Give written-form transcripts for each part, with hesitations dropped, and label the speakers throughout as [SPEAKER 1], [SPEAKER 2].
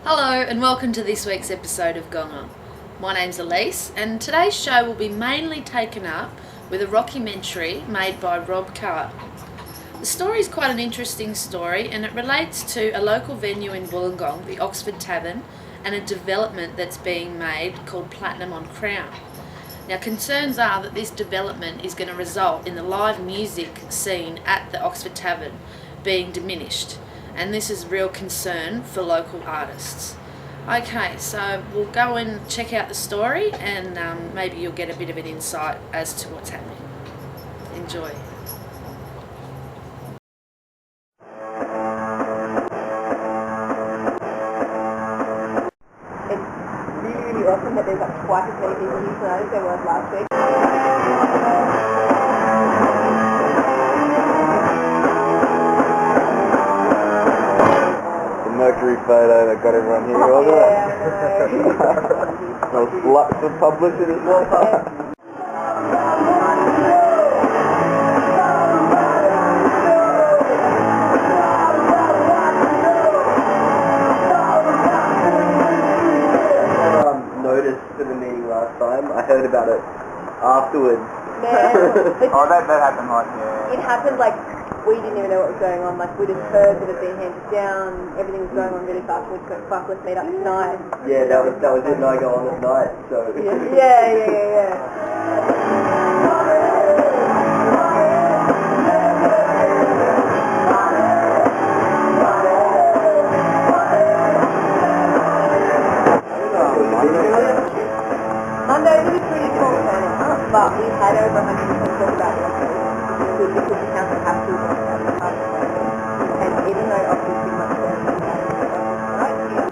[SPEAKER 1] Hello and welcome to this week's episode of Gong On. My name's Elise and today's show will be mainly taken up with a rockumentary made by Rob Carr. The story is quite an interesting story and it relates to a local venue in Wollongong, the Oxford Tavern, and a development that's being made called Platinum on Crown. Now, concerns are that this development is going to result in the live music scene at the Oxford Tavern being diminished, and this is a real concern for local artists. Okay, so we'll go and check out the story and maybe you'll get a bit of an insight as to what's happening. Enjoy.
[SPEAKER 2] It's really awesome that there's like twice as many people here tonight as there was last week.
[SPEAKER 3] Mercury photo that got everyone here, wasn't it? Those lots of publicity as well. Noticed for the meeting last time. I heard about it afterwards. That happened
[SPEAKER 2] It happened like we didn't even know what was going on. Like we just heard that it had been handed down. Everything was going on really fast. We went, fuck, let's meet up tonight.
[SPEAKER 3] Yeah, that was it. And I go on at night. So
[SPEAKER 2] Yeah. Monday was pretty cool, but we had over 100 people talk about it. Because the council has to and even though obviously too much right here.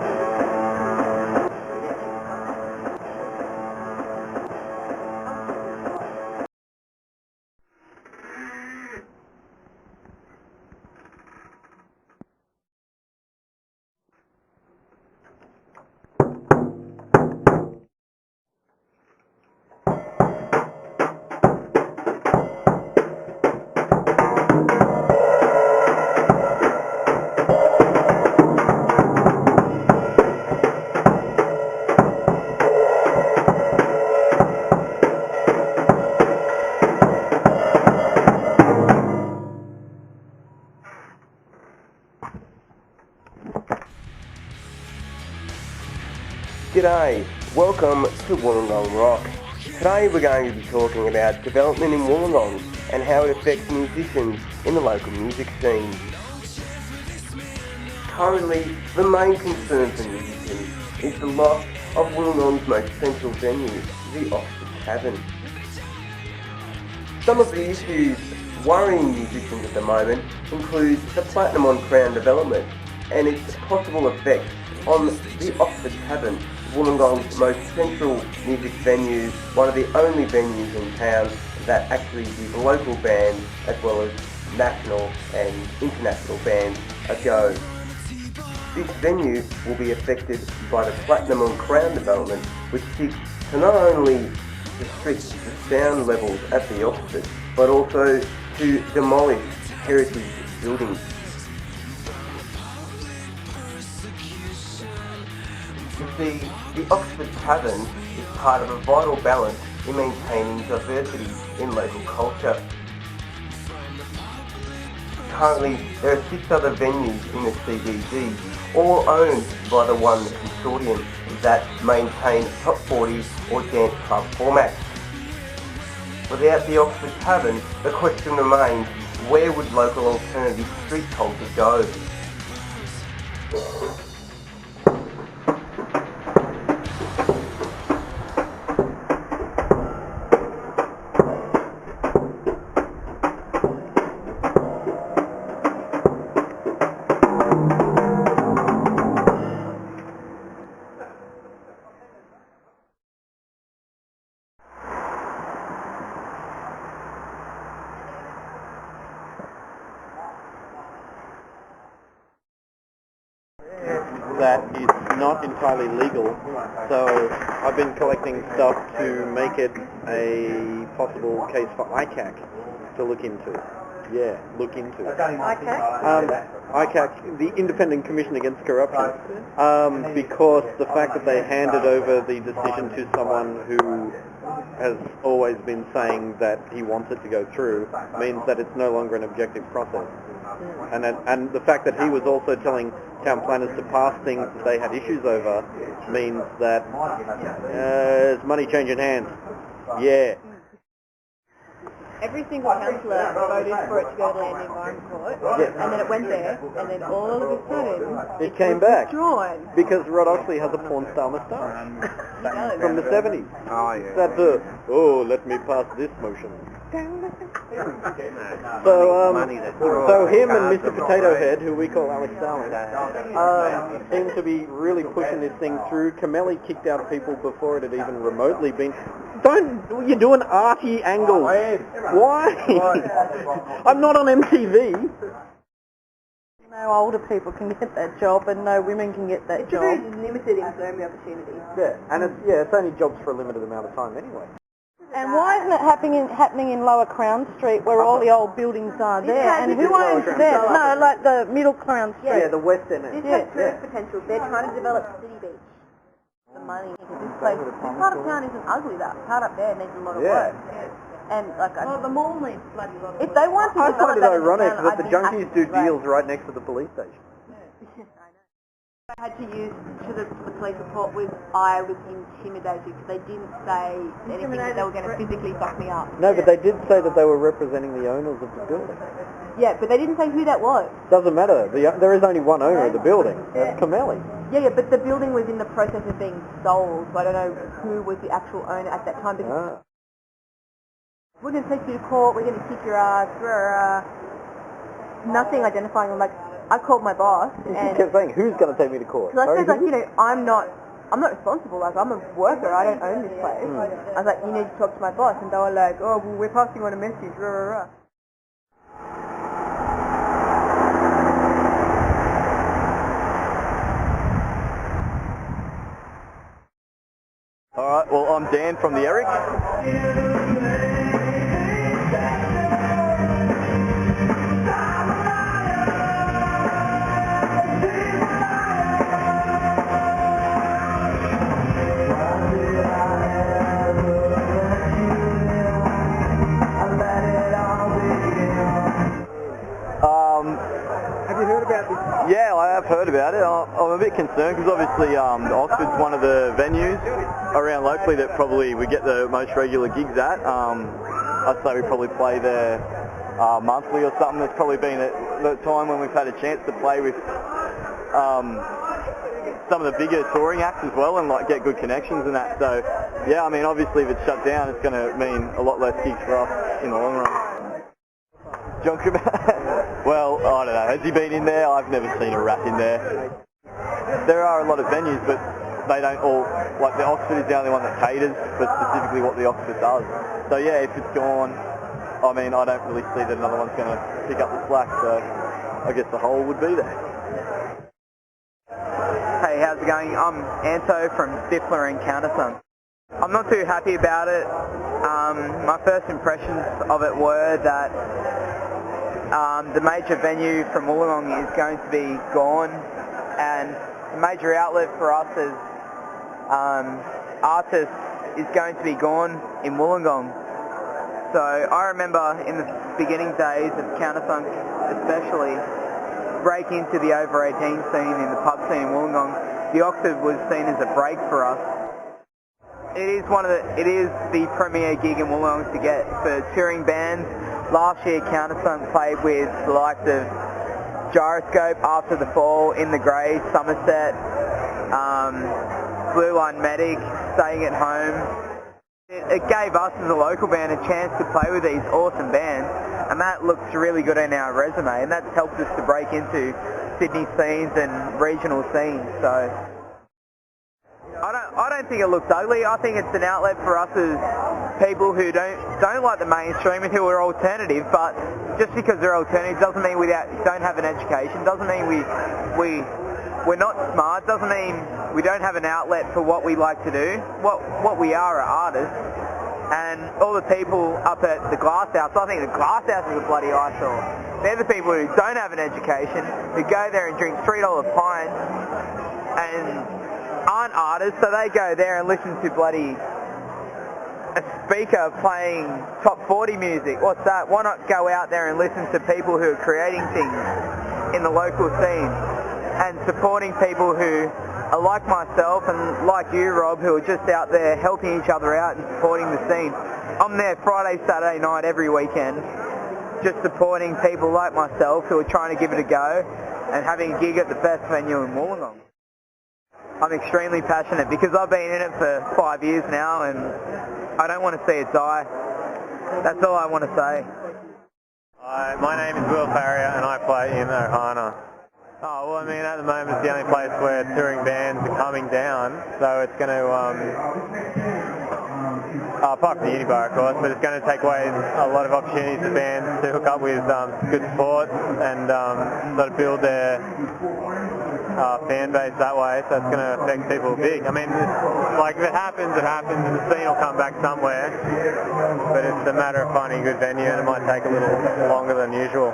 [SPEAKER 3] G'day, welcome to Wollongong Rock. Today we're going to be talking about development in Wollongong and how it affects musicians in the local music scene. Currently, the main concern for musicians is the loss of Wollongong's most central venue, the Oxford Tavern. Some of the issues worrying musicians at the moment include the Platinum on Crown development and its possible effect on the Oxford Tavern, Wollongong's most central music venue, one of the only venues in town that actually gives local bands as well as national and international bands a go. This venue will be affected by the Platinum on Crown development, which seeks to not only restrict the sound levels at the Oxford, but also to demolish heritage buildings. You see, the Oxford Tavern is part of a vital balance in maintaining diversity in local culture. Currently, there are 6 other venues in the CBD, all owned by the one consortium that maintain top 40 or dance club formats. Without the Oxford Tavern, the question remains, where would local alternative street culture go?
[SPEAKER 4] That it's not entirely legal, so I've been collecting stuff to make it a possible case for ICAC to look into. Yeah, look into it.
[SPEAKER 2] Okay.
[SPEAKER 4] ICAC, the Independent Commission Against Corruption, because the fact that they handed over the decision to someone who has always been saying that he wants it to go through means that it's no longer an objective process. And the fact that he was also telling town planners to pass things that they had issues over means that it's money changing hands. Yeah.
[SPEAKER 2] Every single councillor voted for it to go to Land and Environment Court,
[SPEAKER 4] Yes.
[SPEAKER 2] and then it went there, and then all of a sudden
[SPEAKER 4] It came back
[SPEAKER 2] withdrawn.
[SPEAKER 4] because Rod Oxley has a porn star moustache
[SPEAKER 2] does.
[SPEAKER 4] from the 70s.
[SPEAKER 5] Oh, yeah.
[SPEAKER 4] That's let me pass this motion. So him and Mr. Potato Head, who we call Alex Starling, seem to be really pushing this thing through. Camelli kicked out people before it had even remotely been. You're doing arty angles. Why? I'm not on MTV.
[SPEAKER 2] No older people can get that job, and no women can get that job. It's a very limited employment opportunity.
[SPEAKER 4] Yeah, and it's only jobs for a limited amount of time anyway.
[SPEAKER 2] And why isn't it happening in Lower Crown Street, where all the old buildings are there? And who owns them? No, like the Middle Crown Street.
[SPEAKER 4] Yeah, the West End.
[SPEAKER 2] This has tourist potential. They're trying to develop City Beach. The money. This place, this part of town isn't ugly. That part up there needs a lot of work. And like, the mall needs bloody lot of work. If they want to
[SPEAKER 4] I
[SPEAKER 2] develop
[SPEAKER 4] find it
[SPEAKER 2] that
[SPEAKER 4] ironic
[SPEAKER 2] town,
[SPEAKER 4] that
[SPEAKER 2] I'd
[SPEAKER 4] the
[SPEAKER 2] be
[SPEAKER 4] junkies
[SPEAKER 2] happy.
[SPEAKER 4] do deals right next to the police station.
[SPEAKER 2] I had to use to the police report was I was intimidated because they didn't say anything that they were going to physically fuck me up.
[SPEAKER 4] No, but they did say that they were representing the owners of the building.
[SPEAKER 2] Yeah, but they didn't say who that was.
[SPEAKER 4] Doesn't matter. There is only one owner of the building. That's Camelli.
[SPEAKER 2] Yeah, but the building was in the process of being sold, so I don't know who was the actual owner at that time. Because we're going to take you to court, we're going to kick your ass, nothing identifying. I'm like, I called my boss,
[SPEAKER 4] And
[SPEAKER 2] and
[SPEAKER 4] she kept saying, who's going to take me to court?
[SPEAKER 2] because I said, like, I'm not responsible. Like, I'm a worker. I don't own this place. I was like, you need to talk to my boss, and they were like, oh, well, we're passing on a message.
[SPEAKER 4] Alright, well, I'm Dan from the Eric.
[SPEAKER 5] Have you heard about this?
[SPEAKER 4] Yeah, I have heard about it. I'm a bit concerned because obviously Oxford's one of the venues around locally that probably we get the most regular gigs at. I'd say we probably play there monthly or something. There's probably been the time when we've had a chance to play with some of the bigger touring acts as well and like get good connections and that. So yeah, I mean obviously if it's shut down it's going to mean a lot less gigs for us in the long run. John Well, I don't know. Has he been in there? I've never seen a rat in there. There are a lot of venues, but they don't all, like the Oxford is the only one that caters for specifically what the Oxford does. So yeah, if it's gone, I mean, I don't really see that another one's going to pick up the slack, so I guess the hole would be there.
[SPEAKER 6] Hey, how's it going? I'm Anto from Stifler and Countersunk. I'm not too happy about it. My first impressions of it were that the major venue from Wollongong is going to be gone, and the major outlet for us as artists is going to be gone in Wollongong. So I remember in the beginning days of Countersunk especially, break into the over 18 scene in the pub scene in Wollongong, the Oxford was seen as a break for us. It is the premier gig in Wollongong to get for touring bands. Last year Countersunk played with the likes of Gyroscope, After the Fall, In the Grey, Somerset, Blue Line Medic, Staying at Home. It gave us as a local band a chance to play with these awesome bands, and that looks really good in our resume, and that's helped us to break into Sydney scenes and regional scenes. So I don't think it looks ugly. I think it's an outlet for us as people who don't like the mainstream and who are alternative, but just because they're alternative doesn't mean we don't have an education, doesn't mean we're not smart, doesn't mean we don't have an outlet for what we like to do. What we are artists, And all the people up at the glass house, I think the glass house is a bloody eyesore. They're the people who don't have an education, who go there and drink $3 pints and aren't artists, so they go there and listen to bloody a speaker playing top 40 music. What's that? Why not go out there and listen to people who are creating things in the local scene and supporting people who are like myself and like you, Rob, who are just out there helping each other out and supporting the scene. I'm there Friday, Saturday night every weekend, just supporting people like myself who are trying to give it a go and having a gig at the best venue in Wollongong. I'm extremely passionate because I've been in it for 5 years now and I don't want to see it die. That's all I want to say.
[SPEAKER 5] Hi, my name is Will Farrier and I play in Ohana. Oh, well, I mean, at the moment it's the only place where touring bands are coming down, so it's going to, apart from the Unibar, of course, but it's going to take away a lot of opportunities for bands to hook up with good support and sort of build their fan base that way, so it's going to affect people big. I mean, like, if it happens, and the scene will come back somewhere, but it's a matter of finding a good venue, and it might take a little longer than usual.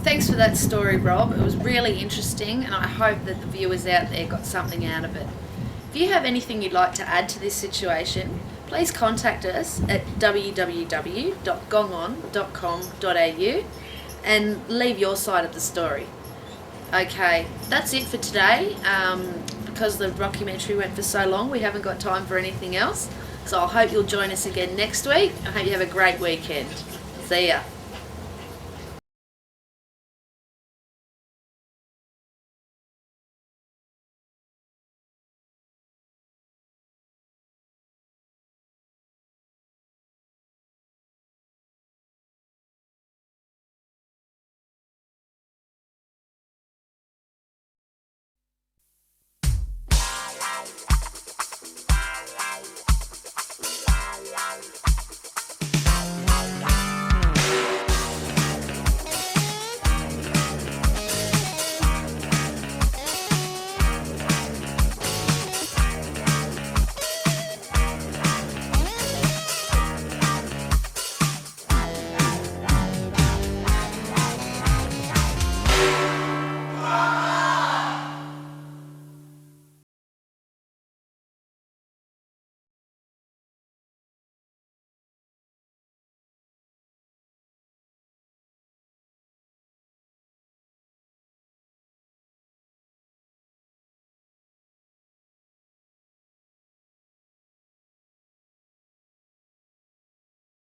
[SPEAKER 1] Thanks for that story, Rob. It was really interesting and I hope that the viewers out there got something out of it. If you have anything you'd like to add to this situation, please contact us at www.gongon.com.au and leave your side of the story. Okay, that's it for today. Because the documentary went for so long, we haven't got time for anything else. So I hope you'll join us again next week. I hope you have a great weekend. See ya.